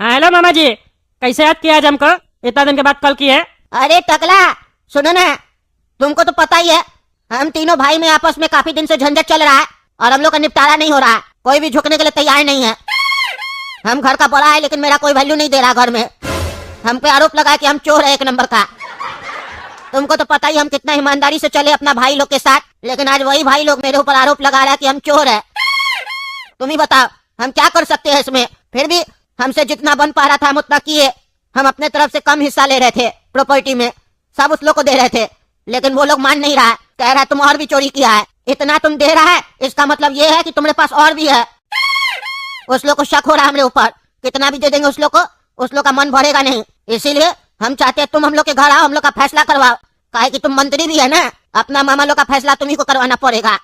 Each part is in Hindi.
हाँ हेलो मामा जी, कैसे याद किया आज हमको? इतना दिन के बाद कॉल की है। अरे टकला, सुनो ना, तुमको तो पता ही है हम तीनों भाई में आपस में काफी दिन से झंझट चल रहा है और हम लोग का निपटारा नहीं हो रहा है। कोई भी झुकने के लिए तैयार नहीं है। हम घर का बड़ा है लेकिन मेरा कोई वैल्यू नहीं दे रहा घर में। हम पे आरोप लगा कि हम चोर है एक नंबर का। तुमको तो पता ही हम कितना ईमानदारी से चले अपना भाई लोग के साथ, लेकिन आज वही भाई लोग मेरे ऊपर आरोप लगा रहा है कि हम चोर है। तुम ही बताओ हम क्या कर सकते हैं इसमें। फिर भी हमसे जितना बन पा रहा था हम उतना किए। हम अपने तरफ से कम हिस्सा ले रहे थे प्रॉपर्टी में, सब उस लोग को दे रहे थे, लेकिन वो लोग मान नहीं रहा है। कह रहा है तुम और भी चोरी किया है। इतना तुम दे रहा है इसका मतलब ये है कि तुम्हारे पास और भी है। उस लोग को शक हो रहा है हमरे ऊपर। कितना भी दे देंगे उस लोग को, उस लोग का मन भरेगा नहीं। इसीलिए हम चाहते हैं तुम हम लोग के घर आओ, हम लोग का फैसला करवाओ। काहे कि तुम मंत्री भी है ना, अपना मामा लोग का फैसला तुम्ही को करवाना पड़ेगा।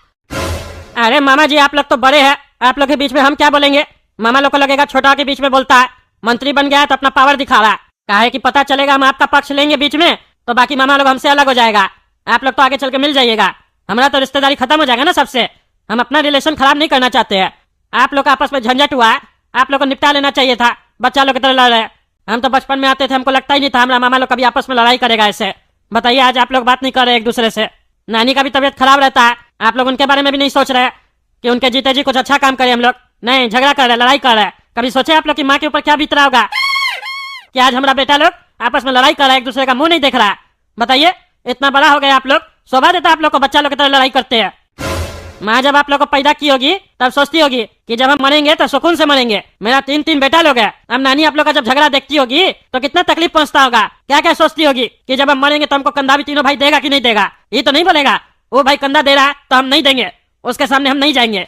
अरे मामा जी, आप लोग तो बड़े हैं, आप लोग के बीच में हम क्या बोलेंगे? मामा लोग को लगेगा छोटा के बीच में बोलता है। मंत्री बन गया है तो अपना पावर दिखा रहा है। काहे कि पता चलेगा हम आपका पक्ष लेंगे बीच में तो बाकी मामा लोग हमसे अलग हो जाएगा। आप लोग तो आगे चल के मिल जाइएगा। हमारा तो रिश्तेदारी खत्म हो जाएगा ना सबसे। हम अपना रिलेशन खराब नहीं करना चाहते हैं। आप लोग आपस में झंझट हुआ है, आप लोग को निपटा लेना चाहिए था। बच्चा लोग की तरह लड़ रहे। हम तो बचपन में आते थे, हमको लगता ही नहीं था हमारा मामा लोग कभी आपस में लड़ाई करेगा ऐसे। बताइए आज आप लोग बात नहीं कर रहे एक दूसरे से। नानी का भी तबीयत खराब रहता है, आप लोग उनके बारे में भी नहीं सोच रहे कि उनके जीते जी कुछ अच्छा काम करें। हम लोग नहीं, झगड़ा कर रहे, लड़ाई कर रहे। कभी सोचे आप लोग की माँ के ऊपर क्या बीत रहा होगा कि आज हमारा बेटा लोग आपस में लड़ाई कर रहा है, एक दूसरे का मुंह नहीं देख रहा है। बताइए इतना बड़ा हो गया आप लोग, शोभा देता आप लोग को बच्चा लोग की तरह लड़ाई करते हैं। माँ जब आप लोग को पैदा की होगी तब सोचती होगी कि जब हम मरेंगे तो सुकून से मरेंगे। मेरा 3 बेटा लोग है। अब नानी आप लोग का जब झगड़ा देखती होगी तो कितना तकलीफ पहुंचता होगा। क्या क्या सोचती होगी कि जब हम मरेंगे तो हमको कंधा भी तीनों भाई देगा कि नहीं देगा। ये तो नहीं बोलेगा वो भाई कंधा दे रहा है तो हम नहीं देंगे, उसके सामने हम नहीं जाएंगे।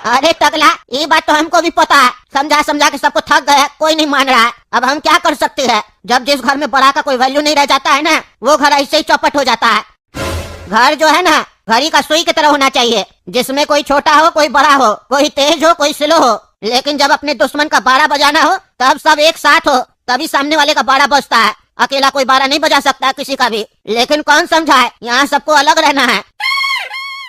अरे टकला, ये बात तो हमको भी पता है। समझा समझा के सबको थक गए, कोई नहीं मान रहा है। अब हम क्या कर सकते हैं? जब जिस घर में बड़ा का कोई वैल्यू नहीं रह जाता है ना, वो घर ऐसे ही चौपट हो जाता है। घर जो है ना, घड़ी का सुई की तरह होना चाहिए, जिसमें कोई छोटा हो कोई बड़ा हो, कोई तेज हो कोई स्लो हो। लेकिन जब अपने दुश्मन का 12 बजाना हो तब सब एक साथ हो, तभी सामने वाले का 12 बजता है। अकेला कोई 12 नहीं बजा सकता किसी का भी। लेकिन कौन समझाए, यहाँ सबको अलग रहना है।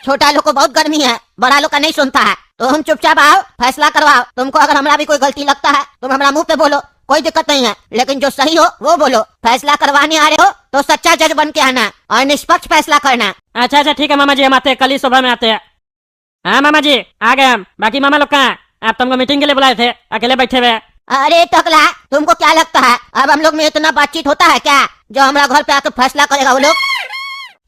छोटा लोग को बहुत गर्मी है, बड़ा लोग का नहीं सुनता है। तो हम चुपचाप आओ, फैसला करवाओ। तुमको अगर हमारा भी कोई गलती लगता है तुम हमारा मुंह पे बोलो, कोई दिक्कत नहीं है, लेकिन जो सही हो वो बोलो। फैसला करवाने आ रहे हो तो सच्चा जज बन के आना और निष्पक्ष फैसला करना। अच्छा अच्छा ठीक है मामा जी, हम आते हैं, कल ही सुबह में आते हैं। हाँ मामा जी आ गए हम। बाकी मामा लोग कहाँ? आप तुमको मीटिंग के लिए बुलाए थे, अकेले बैठे हुए। अरे टकला, तुमको क्या लगता है अब हम लोग में इतना बातचीत होता है क्या? जो हमारा घर पे आकर फैसला करेगा वो लोग?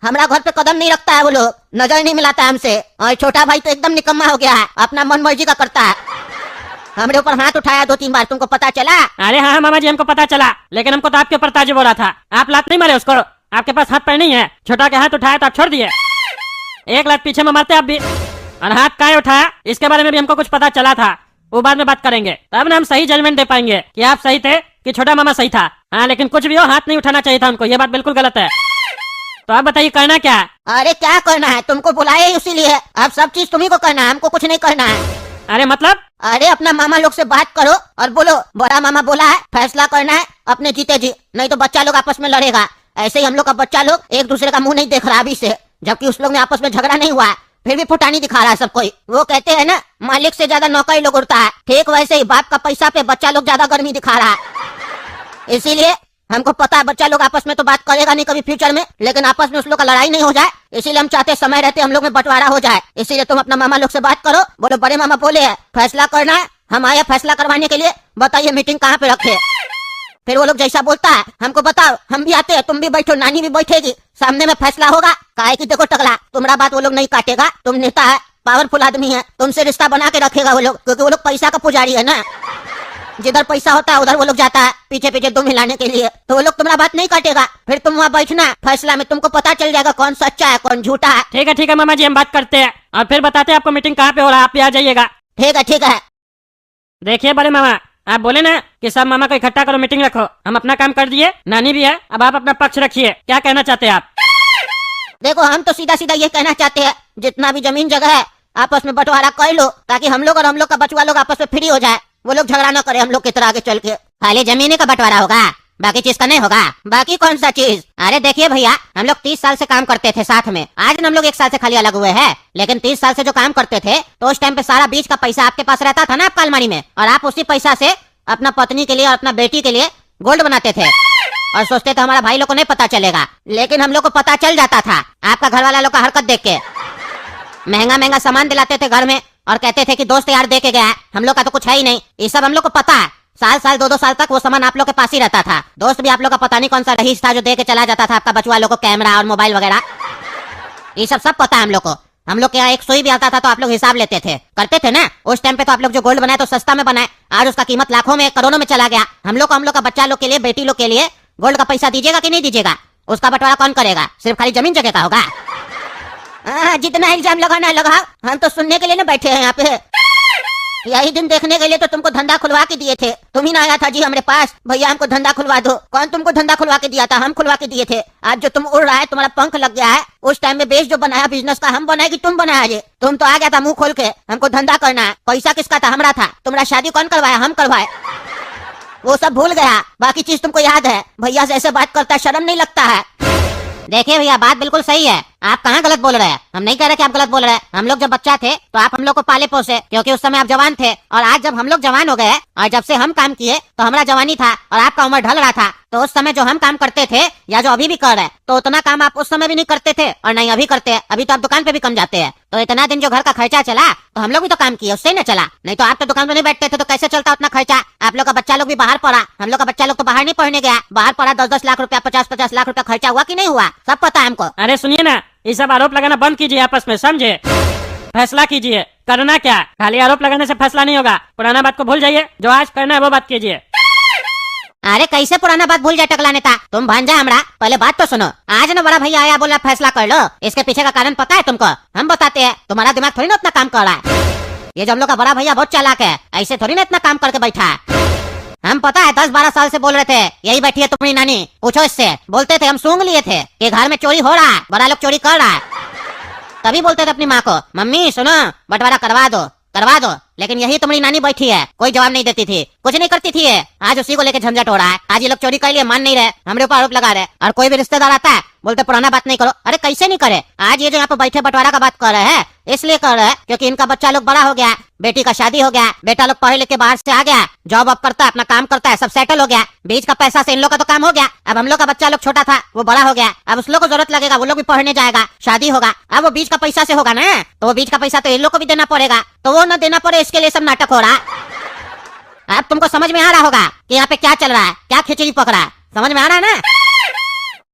हमारा घर पे कदम नहीं रखता है वो लोग, नजर नहीं मिलाता है हमसे। और छोटा भाई तो एकदम निकम्मा हो गया है, अपना मन मर्जी का करता है। हमारे ऊपर हाथ उठाया 2-3 बार, तुमको पता चला? अरे हाँ मामा जी हमको पता चला, लेकिन हमको तो आपके ऊपर ताजुब हो रहा था। आप लात नहीं मारे उसको, आपके पास हाथ पैर नहीं है। छोटा के हाथ उठाया तो आप छोड़ दिए। एक लात पीछे में मारते आप भी। और हाथ काहे उठाया इसके बारे में भी हमको कुछ पता चला था, वो बाद में बात करेंगे। तब ना हम सही जजमेंट दे पाएंगे कि आप सही थे कि छोटा मामा सही था। हाँ लेकिन कुछ भी हो, हाथ नहीं उठाना चाहिए था उनको, ये बात बिल्कुल गलत है। तो आप बताइए करना क्या है? अरे क्या करना है, तुमको बुलाए इसीलिए। अब सब चीज तुम्ही को करना है, हमको कुछ नहीं करना है। अरे मतलब? अरे अपना मामा लोग से बात करो और बोलो बड़ा मामा बोला है फैसला करना है अपने जीते जी, नहीं तो बच्चा लोग आपस में लड़ेगा। ऐसे ही हम लोग का बच्चा लोग एक दूसरे का मुंह नहीं देख रहा अभी से, जबकि उस लोग में आपस में झगड़ा नहीं हुआ है, फिर भी फुटानी दिखा रहा है सब कोई। वो कहते हैं ना मालिक से ज्यादा नौकर लोग उड़ता है, ठीक वैसे ही बाप का पैसा पे बच्चा लोग ज्यादा गर्मी दिखा रहा है। इसीलिए हमको पता है बच्चा लोग आपस में तो बात करेगा नहीं कभी फ्यूचर में, लेकिन आपस में उस लोग का लड़ाई नहीं हो जाए, इसीलिए हम चाहते समय रहते हम लोग में बंटवारा हो जाए। इसीलिए तुम अपना मामा लोग से बात करो, बोलो बड़े मामा बोले है फैसला करना है, हम आए फैसला करवाने के लिए, बताइए मीटिंग कहाँ पे रखे। फिर वो लोग जैसा बोलता है हमको बताओ, हम भी आते हैं, तुम भी बैठो, नानी भी बैठेगी, सामने में फैसला होगा। काहे की देखो टकला, तुम्हारा बात वो लोग नहीं काटेगा, तुम नेता है, पावरफुल आदमी है, तुमसे रिश्ता बना के रखेगा वो लोग, क्योंकि वो लोग पैसा का पुजारी है ना। जिधर पैसा होता है उधर वो लोग जाता है पीछे पीछे दुम हिलाने के लिए, तो वो लोग तुम्हारा बात नहीं काटेगा। फिर तुम वहाँ बैठना, फैसला में तुमको पता चल जाएगा कौन सच्चा है कौन झूठा है। ठीक है मामा जी, हम बात करते हैं और फिर बताते हैं आपको मीटिंग कहाँ पे हो रहा है, आप भी आ जाइएगा। ठीक है। देखिए बड़े मामा, आप बोले ना कि सब मामा को इकट्ठा करो, मीटिंग रखो, हम अपना काम कर दिए, नानी भी है, अब आप अपना पक्ष रखिए। क्या कहना चाहते हैं आप? देखो हम तो सीधा सीधा ये कहना चाहते हैं जितना भी जमीन जगह है आपस में बंटवारा कर लो, ताकि हम लोग और हम लोग का बचवा लोग आपस में फ्री हो जाए, वो लोग झगड़ा न करे हम लोग की तरह आगे चल के। खाली जमीन का बंटवारा होगा, बाकी चीज का नहीं होगा। बाकी कौन सा चीज? अरे देखिए भैया, हम लोग 30 साल से काम करते थे साथ में, आज हम लोग 1 साल से खाली अलग हुए हैं, लेकिन 30 साल से जो काम करते थे तो उस टाइम पे सारा बीच का पैसा आपके पास रहता था ना आपका अलमारी में, और आप उसी पैसा से अपना पत्नी के लिए और अपना बेटी के लिए गोल्ड बनाते थे और सोचते थे हमारा भाई लोग को नहीं पता चलेगा, लेकिन हम लोग को पता चल जाता था आपका घर वाला लोग का हरकत देख के। महंगा महंगा सामान दिलाते थे घर में और कहते थे कि दोस्त यार दे के गया है, हम लोग का तो कुछ है ही नहीं। ये सब हम लोग को पता है। साल साल 2-2 साल तक वो सामान आप लोग के पास ही रहता था। दोस्त भी आप लोग का पता नहीं कौन सा रईस था जो दे के चला जाता था आपका बचवा लोग को कैमरा और मोबाइल वगैरह। ये सब पता है हम लोग को। हम लोग के यहाँ एक सुई भी आता था तो आप लोग हिसाब लेते थे, करते थे ना। उस टाइम पे तो आप लोग जो गोल्ड बनाए तो सस्ता में बनाए, आज उसका कीमत लाखों में करोड़ों में चला गया। हम लोग का बच्चा लोग के लिए, बेटी लोग के लिए गोल्ड का पैसा दीजिएगा कि नहीं दीजिएगा? उसका बंटवारा कौन करेगा? सिर्फ खाली जमीन जगह का होगा? जितना इल्जाम लगाना लगाओ, हम तो सुनने के लिए ना बैठे हैं यहाँ पे। यही दिन देखने के लिए तो तुमको धंधा खुलवा के दिए थे। तुम ही ना आया था जी हमारे पास, भैया हमको धंधा खुलवा दो। कौन तुमको धंधा खुलवा के दिया था? हम खुलवा के दिए थे। आज जो तुम उड़ रहा है, तुम्हारा पंख लग गया है, उस टाइम में बेस जो बनाया बिजनेस का हम बनाए कि तुम बनाया? ये तुम तो आ गया था मुंह खोल के, हमको धंधा करना है। पैसा किसका था? हमारा था। तुम्हारा शादी कौन करवाया? हम करवाए। वो सब भूल गया, बाकी चीज तुमको याद है। भैया से ऐसे बात करता है, शर्म नहीं लगता है? देखिए भैया, बात बिल्कुल सही है। आप कहाँ गलत बोल रहे हैं? हम नहीं कह रहे कि आप गलत बोल रहे हैं। हम लोग जब बच्चा थे तो आप हम लोग को पाले पोसे, क्योंकि उस समय आप जवान थे। और आज जब हम लोग जवान हो गए और जब से हम काम किए तो हमारा जवानी था और आपका उम्र ढल रहा था। तो उस समय जो हम काम करते थे या जो अभी भी कर रहे हैं, तो उतना काम आप उस समय भी नहीं करते थे और नहीं अभी करते हैं। अभी तो आप दुकान पे भी कम जाते हैं। तो इतना दिन जो घर का खर्चा चला तो हम लोग भी तो काम किए, उससे ही न चला। नहीं तो आप तो दुकान पे नहीं बैठते थे तो कैसे चलता उतना खर्चा? आप लोग का बच्चा लोग भी बाहर पढ़ा, हम लोग का बच्चा लोग तो बाहर नहीं पढ़ने गया, बाहर पढ़ा। 10-10 लाख रुपया, 50-50 लाख रुपया खर्चा हुआ कि नहीं हुआ? सब पता है हमको। अरे सुनिए ना, ये सब आरोप लगाना बंद कीजिए आपस में, समझे? फैसला कीजिए, करना क्या। खाली आरोप लगाने से फैसला नहीं होगा। पुराना बात को भूल जाइए, जो आज करना है वो बात कीजिए। अरे कैसे पुराना बात भूल जाए टकला नेता? तुम भांजा हमरा, पहले बात तो सुनो। आज ना बड़ा भैया आया, बोला फैसला कर लो। इसके पीछे का कारण पता है तुमको? हम बताते हैं। तुम्हारा दिमाग थोड़ी ना उतना काम कर रहा है। ये जो हम लोग का बड़ा भैया बहुत चालाक है, ऐसे थोड़ी ना इतना काम करके बैठा है। हम पता है 10-12 साल से बोल रहे थे यही बैठी है तुम्हारी नानी, पूछो इससे। बोलते थे, हम सूंघ लिए थे कि घर में चोरी हो रहा है, बड़ा लोग चोरी कर रहा है। तभी बोलते थे अपनी माँ को, मम्मी सुनो बंटवारा करवा दो, करवा दो। लेकिन यही तुम्हारी नानी बैठी है, कोई जवाब नहीं देती थी, कुछ नहीं करती थी। आज उसी को लेके झंझट हो रहा है। आज ये लोग चोरी कर लिए, मान नहीं रहे, हमरे ऊपर आरोप लगा रहे। और कोई भी रिश्तेदार आता है बोलते पुराना बात नहीं करो। अरे कैसे नहीं करे? आज ये जो यहाँ पे बैठे बंटवारा का बात कर रहे हैं, इसलिए कर रहे हैं क्योंकि इनका बच्चा लोग बड़ा हो गया, बेटी का शादी हो गया, बेटा लोग पढ़े लिखे बाहर से आ गया, जॉब अब करता है, अपना काम करता है, सब सेटल हो गया। बीच का पैसा से इन लोग का तो काम हो गया। अब हम लोग का बच्चा लोग छोटा था, वो बड़ा हो गया। अब उस लोग को जरूरत लगेगा, वो लोग भी पढ़ने जाएगा, शादी होगा। अब वो बीच का पैसा से होगा ना, तो वो बीच का पैसा तो इन लोग को भी देना पड़ेगा। तो वो न देना पड़े, इसके लिए सब नाटक हो रहा है। अब तुमको समझ में आ रहा होगा कि यहाँ पे क्या चल रहा है, क्या खिचड़ी पक रहा है। समझ में आ रहा है ना?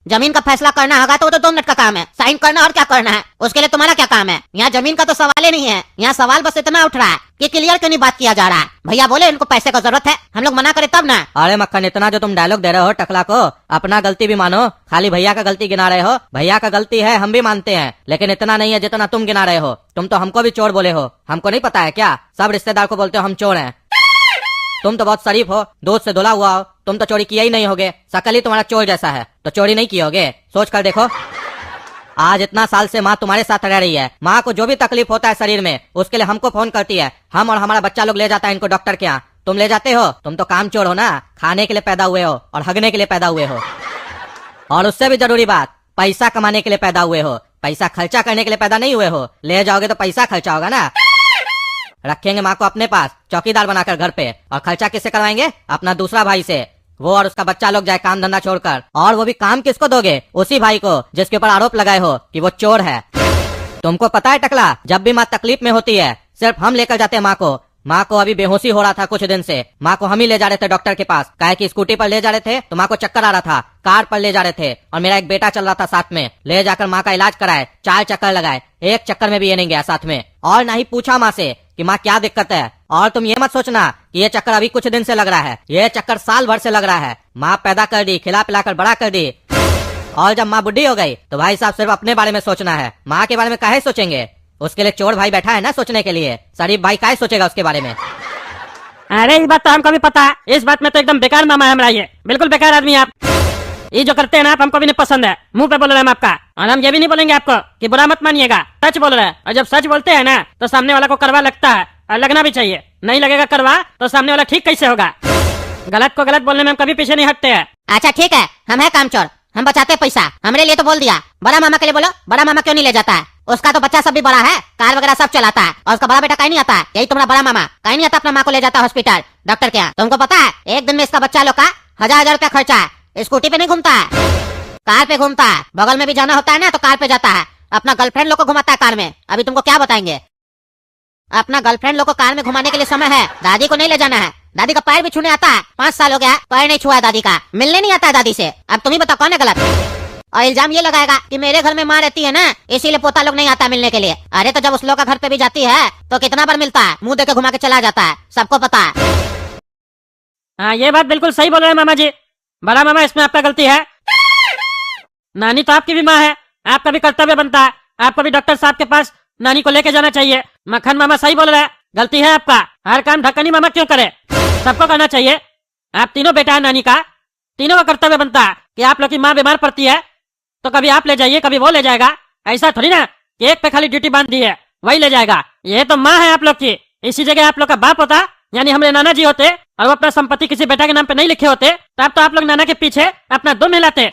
जमीन का फैसला करना होगा तो वो तो 2 मिनट का काम है, साइन करना और क्या करना है। उसके लिए तुम्हारा क्या काम है? यहाँ जमीन का तो सवाल ही नहीं है। यहाँ सवाल बस इतना उठ रहा है कि क्लियर क्यों नहीं बात किया जा रहा है। भैया बोले इनको पैसे का जरूरत है, हम लोग मना करे तब ना। अरे मक्खन, इतना जो तुम डायलॉग दे रहे हो टकला को, अपना गलती भी मानो। खाली भैया का गलती गिना रहे हो। भैया का गलती है, हम भी मानते हैं, लेकिन इतना नहीं है जितना तुम गिना रहे हो। तुम तो हमको भी चोर बोले हो, हमको नहीं पता है क्या? सब रिश्तेदार को बोलते हो हम चोर हैं। तुम तो बहुत शरीफ हो, दूध से धुला हुआ हो, तुम तो चोरी किया ही नहीं होगे। शकल ही तुम्हारा चोर जैसा है, तो चोरी नहीं किए होगे। सोच कर देखो, आज इतना साल से माँ तुम्हारे साथ रह रही है। माँ को जो भी तकलीफ होता है शरीर में, उसके लिए हमको फोन करती है। हम और हमारा बच्चा लोग ले जाता है इनको डॉक्टर के यहाँ। तुम ले जाते हो? तुम तो काम चोर हो ना, खाने के लिए पैदा हुए हो और हगने के लिए पैदा हुए हो। और उससे भी जरूरी बात, पैसा कमाने के लिए पैदा हुए हो, पैसा खर्चा करने के लिए पैदा नहीं हुए हो। ले जाओगे तो पैसा खर्चा होगा ना। रखेंगे माँ को अपने पास चौकीदार बनाकर घर पे, और खर्चा किससे करवाएंगे? अपना दूसरा भाई से। वो और उसका बच्चा लोग जाए काम धंधा छोड़कर। और वो भी काम किसको दोगे? उसी भाई को जिसके ऊपर आरोप लगाए हो कि वो चोर है। तुमको पता है टकला, जब भी माँ तकलीफ में होती है सिर्फ हम लेकर जाते हैं माँ को। माँ को अभी बेहोशी हो रहा था कुछ दिन से, माँ को हम ही ले जा रहे थे डॉक्टर के पास। काहे कि स्कूटी पर ले जा रहे थे तो माँ को चक्कर आ रहा था, कार पर ले जा रहे थे, और मेरा एक बेटा चल रहा था साथ में। ले जाकर माँ का इलाज कराए, 4 चक्कर लगाए, एक चक्कर में भी ये नहीं गया साथ में। और ना ही पूछा माँ से कि माँ क्या दिक्कत है। और तुम ये मत सोचना कि ये चक्कर अभी कुछ दिन से लग रहा है, ये चक्कर साल भर से लग रहा है। माँ पैदा कर दी, खिला पिला कर बड़ा कर दी, और जब माँ बुढ़ी हो गई तो भाई साहब सिर्फ अपने बारे में सोचना है। माँ के बारे में काहे सोचेंगे? उसके लिए चोर भाई बैठा है ना सोचने के लिए। शरीफ भाई काहे सोचेगा उसके बारे में? अरे ये बात तो हमको भी पता है। इस बात में तो एकदम बेकार मामा है हमारा, ये बिल्कुल बेकार आदमी है आप। ये जो करते हैं ना आप, हमको भी नहीं पसंद है। मुंह पे बोल रहे हैं हम आपका, और हम ये भी नहीं बोलेंगे आपको कि बुरा मत मानिएगा। सच बोल रहे हैं, और जब सच बोलते हैं ना तो सामने वाला को करवा लगता है, और लगना भी चाहिए। नहीं लगेगा करवा तो सामने वाला ठीक कैसे होगा? गलत को गलत बोलने में हम कभी पीछे नहीं हटते हैं। अच्छा ठीक है, हम है काम चोर, हम बचाते पैसा, हमरे लिए तो बोल दिया। बड़ा मामा के लिए बोलो, बड़ा मामा क्यों नहीं ले जाता है? उसका तो बच्चा सब भी बड़ा है, कार वगैरह सब चलाता है, और उसका बड़ा बेटा कहीं नहीं आता। यही तुम्हारा बड़ा मामा कहीं नहीं आता अपना माँ को ले जाता हॉस्पिटल डॉक्टर के यहाँ। तुमको पता है एक दिन में इसका बच्चा लोग का 1000 रुपया खर्चा है। स्कूटी पे नहीं घूमता है, कार पे घूमता है। बगल में भी जाना होता है ना तो कार पे जाता है। अपना गर्लफ्रेंड लोग को घुमाता है कार में। अभी तुमको क्या बताएंगे, अपना गर्लफ्रेंड लोग को कार में घुमाने के लिए समय है। दादी को नहीं ले जाना है। दादी का पैर भी छूने आता है, 5 साल हो गया पैर नहीं छुआ दादी का, मिलने नहीं आता है दादी से। अब तुम ही बताओ कौन है गलत। और इल्जाम ये लगाएगा कि मेरे घर में माँ रहती है ना इसीलिए पोता लोग नहीं आता मिलने के लिए। अरे तो जब उस लोग का घर पे भी जाती है तो कितना बार मिलता है, मुंह देके घुमा के चला जाता है, सबको पता है। हाँ ये बात बिल्कुल सही बोल रहे हैं मामा जी। बड़ा मामा इसमें आपका गलती है। नानी तो आपकी भी माँ है, आपका भी कर्तव्य बनता है, आपको भी डॉक्टर साहब के पास नानी को लेके जाना चाहिए। मक्खन मामा सही बोल रहे हैं, गलती है आपका। हर काम ढक्कनी मामा क्यों करे, सबको करना चाहिए। आप तीनों बेटा है नानी का, तीनों का कर्तव्य बनता है कि आप लोग की माँ बीमार पड़ती है तो कभी आप ले जाइए कभी वो ले जाएगा। ऐसा थोड़ी ना कि एक पे खाली ड्यूटी बांध दी है वही ले जाएगा। ये तो माँ है आप लोग की। इसी जगह आप लोग का बाप होता यानी हमारे नाना जी होते और वो अपना संपत्ति किसी बेटा के नाम पे नहीं लिखे होते तब तो आप लोग नाना के पीछे अपना दुम हिलाते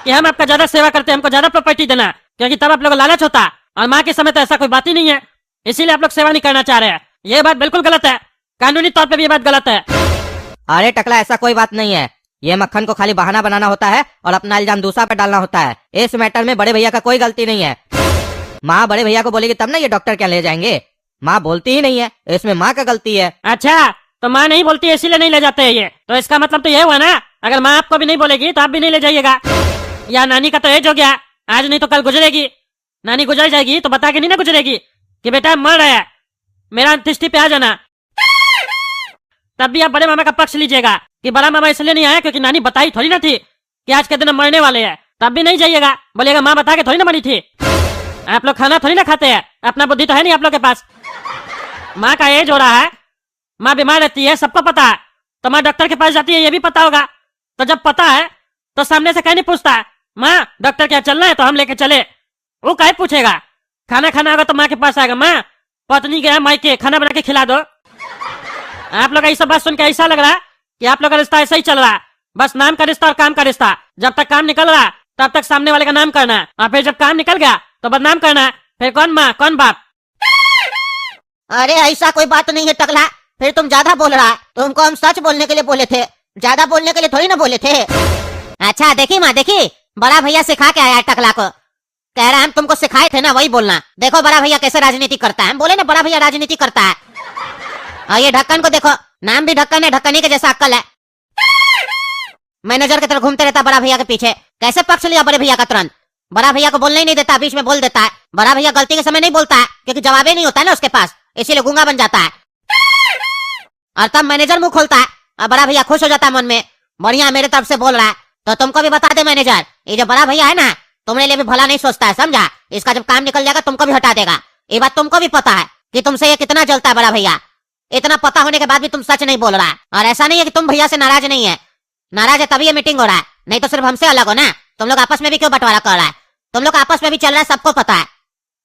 कि हम आपका ज्यादा सेवा करते, हमको ज्यादा प्रॉपर्टी देना, क्योंकि तब आप लोग को लालच होता। और माँ के समय तो ऐसा कोई बात ही नहीं है, इसीलिए आप लोग सेवा नहीं करना चाह रहे हैं। ये बात बिल्कुल गलत है, कानूनी तौर पे भी ये बात गलत है। अरे टकला ऐसा कोई बात नहीं है, ये मक्खन को खाली बहाना बनाना होता है और अपना इल्जाम दूसरा पे डालना होता है। इस मैटर में बड़े भैया का कोई गलती नहीं है। माँ बड़े भैया को बोलेगी तब ना ये डॉक्टर क्या ले जाएंगे। माँ बोलती ही नहीं है, इसमें माँ का गलती है। अच्छा तो माँ नहीं बोलती है इसीलिए नहीं ले जाते हैं ये, तो इसका मतलब तो ये हुआ ना अगर माँ आपको भी नहीं बोलेगी तो आप भी नहीं ले जाइएगा। या नानी का तो एज हो गया, आज नहीं तो कल गुजरेगी। नानी गुजर जाएगी तो बता के नहीं ना गुजरेगी कि बेटा मर रहा है, मेरा अंत्येष्टि पे आ जाना। तब भी आप बड़े मामा का पक्ष लीजिएगा कि बड़ा मामा इसलिए नहीं आया क्योंकि नानी बताई थोड़ी ना थी कि आज के दिन हम मरने वाले हैं। तब भी नहीं जाइएगा, बोलिएगा माँ बता के थोड़ी ना मरी थी। आप लोग खाना थोड़ी ना खाते हैं, अपना बुद्धि तो है नहीं आप लोग के पास। माँ का एज हो रहा है, माँ बीमार रहती है, सबको पता है, तो माँ डॉक्टर के पास जाती है ये भी पता होगा। तो जब पता है तो सामने से कहीं नहीं पूछता है माँ डॉक्टर क्या चलना है तो हम लेके चले, वो कहीं पूछेगा। खाना खाना होगा तो माँ के पास आएगा, माँ पत्नी गया मायके खाना बना के खिला दो। आप लोग ऐसा बात सुन के ऐसा लग रहा है कि आप लोग का रिश्ता ऐसा ही चल रहा है, बस नाम का रिश्ता और काम का रिश्ता। जब तक काम निकल रहा तब तक सामने वाले का नाम करना, और फिर जब काम निकल गया तो बदनाम करना। फिर कौन माँ कौन बाप। अरे ऐसा कोई बात नहीं है टकला, फिर तुम ज्यादा बोल रहा है। तुमको हम सच बोलने के लिए बोले थे, ज्यादा बोलने के लिए थोड़ी ना बोले थे। अच्छा देखी माँ देखी, बड़ा भैया सिखा के आया टकला को, कह रहा है हम तुमको सिखाए थे ना वही बोलना। देखो बड़ा भैया कैसे राजनीति करता है, हम बोले ना बड़ा भैया राजनीति करता है। और ये ढक्कन को देखो, नाम भी ढक्कन है, ढक्कनी के जैसा अक्कल है। मैनेजर की तरह घूमते रहता बड़ा भैया के पीछे। कैसे पक्ष लिया बड़े भैया का तुरंत, बड़ा भैया को बोलने ही नहीं देता, बीच में बोल देता है। बड़ा भैया गलती के समय नहीं बोलता है क्योंकि जवाब ही नहीं होता है ना उसके पास, इसीलिए गूंगा बन जाता है। और तब मैनेजर मुंह खोलता है और बड़ा भैया खुश हो जाता है मन में, बढ़िया मेरे तरफ से बोल रहा है। तो तुमको भी बता दे मैनेजर, ये जो बड़ा भैया है ना तुम्हारे लिए भी भला नहीं सोचता है, समझा। इसका जब काम निकल जाएगा तुमको भी हटा देगा। ये बात तुमको भी पता है कि तुमसे ये कितना जलता है बड़ा भैया। इतना पता होने के बाद भी तुम सच नहीं बोल रहा है। और ऐसा नहीं है कि तुम भैया से नाराज नहीं है, नाराज है तभी ये मीटिंग हो रहा है, नहीं तो सिर्फ हमसे अलग हो ना। तुम लोग आपस में भी क्यों बंटवारा कर रहा है, तुम लोग आपस में भी चल रहा है, सबको पता है,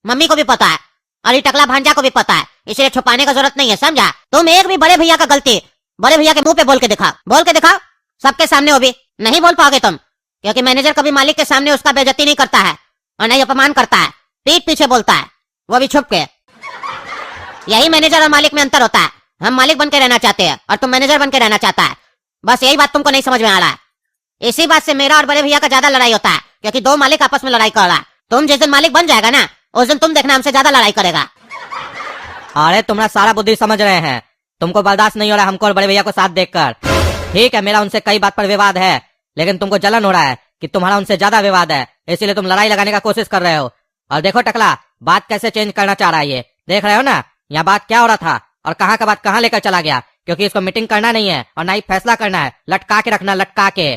मम्मी को भी पता है और ये टकला भांजा को भी पता है, इसलिए छुपाने का जरूरत नहीं है, समझा। तुम एक भी बड़े भैया का गलती बड़े भैया के मुंह पे बोल के दिखाओ, बोल के दिखाओ सबके सामने। वो भी नहीं बोल पाओगे तुम, क्योंकि मैनेजर कभी मालिक के सामने उसका बेइज्जती नहीं करता है और नहीं अपमान करता है, पीठ पीछे बोलता है, वो भी छुप के। यही मैनेजर और मालिक में अंतर होता है। हम मालिक बन के रहना चाहते हैं और तुम मैनेजर बन के रहना चाहता है, बस यही बात तुमको नहीं समझ में आ रहा है। इसी बात से मेरा और बड़े भैया का ज्यादा लड़ाई होता है, क्योंकि दो मालिक आपस में लड़ाई कर रहा है। तुम जिस दिन मालिक बन जाएगा ना उस दिन तुम देखना हमसे ज्यादा लड़ाई करेगा। अरे तुम्हारा सारा बुद्धि समझ रहे हैं, तुमको बर्दाश्त नहीं हो रहा हमको और बड़े भैया को साथ देखकर। ठीक है मेरा उनसे कई बात पर विवाद है, लेकिन तुमको जलन हो रहा है कि तुम्हारा उनसे ज्यादा विवाद है, इसीलिए तुम लड़ाई लगाने का कोशिश कर रहे हो। और देखो टकला बात कैसे चेंज करना चाह रहा है ये, देख रहे हो ना यहाँ बात क्या हो रहा था और कहाँ का बात कहाँ लेकर चला गया। क्योंकि इसको मीटिंग करना नहीं है और ना ही फैसला करना है, लटका के रखना, लटका के।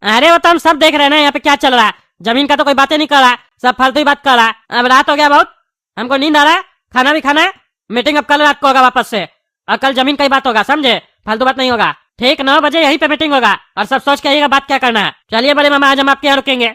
अरे वो तो हम सब देख रहे हैं ना यहाँ पे क्या चल रहा है। जमीन का तो कोई बातें नहीं कर रहा, सब फालतू ही बात कर रहा है। अब रात हो गया बहुत, हमको नींद आ रहा है, खाना भी खाना है। मीटिंग अब कल रात को होगा वापस से, और कल जमीन का ही बात होगा, समझे, फालतू बात नहीं होगा। ठीक 9 बजे यहीं पे मीटिंग होगा और सब सोच के आइएगा बात क्या करना है। चलिए बड़े मामा आज हम आपके यहाँ रुकेंगे।